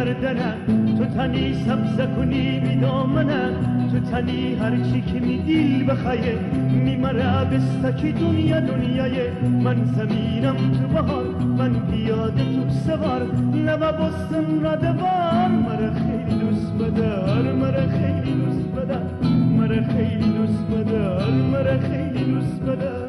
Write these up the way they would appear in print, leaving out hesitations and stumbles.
گردنم، تو تنی سبزه کنی بی دامنم، تو تنی هرچی که می دیل بخیه میمره بستکی دنیا دنیای من زمینم تو بهار، من پیاده تو سوار، لبا بستم را دوار، مرا خیلی دوست بدار، مرا خیلی دوست بدار، مرا خیلی دوست بدار، مرا خیلی دوست بدار.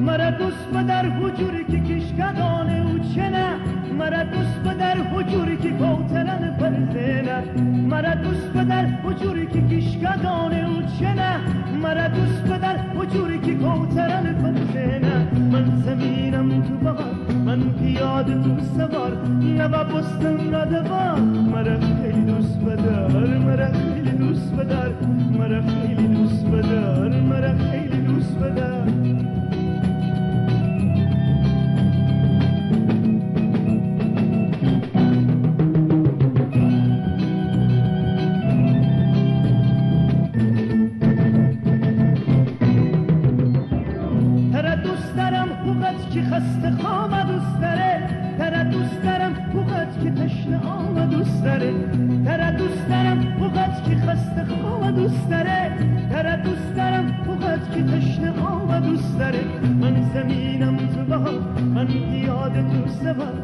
مرا دوست بدار حجوری که کشکدانه او چنه، مرا دوست بدار حجوری که کوترن پرزنه، مرا دوست بدار حجوری که کشکدانه او چنه، مرا دوست بدار حجوری که کوترن پرزنه، من زمینم تو بغل، من پیاده تو سوار، نوا بستم را دوار، مرا خیلی دوست بدار، مرا خیلی دوست بدار، مرا خیلی دوست بدار، مرا خیلی دوست بدار. که خسته خواب دوست داره، ترا دوست دارم وقت که تشنه آب دوست داره، ترا دوست دارم وقت که خسته خواب دوست داره، ترا دوست دارم وقت که تشنه آب دوست داره، من زمینم تو بهار، من پیاده تو سوار،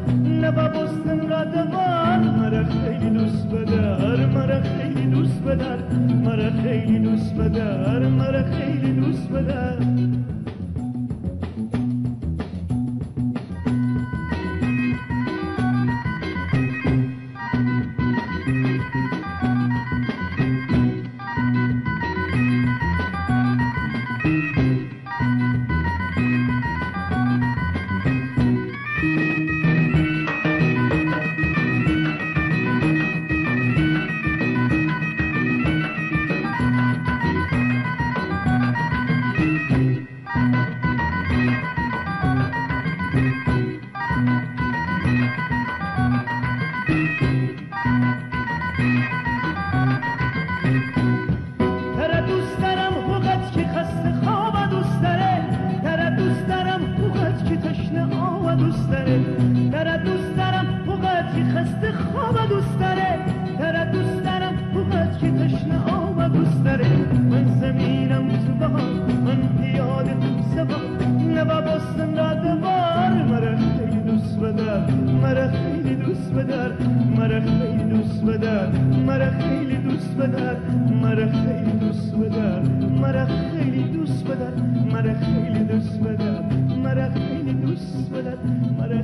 لبا بستم را دوار، مرا خیلی دوست بدار، مرا خیلی دوست بدار، مرا خیلی دوست بدار، مرا خیلی دوست بدار. مرا خیلی دوست بدار، مرا خیلی دوست بدار، مرا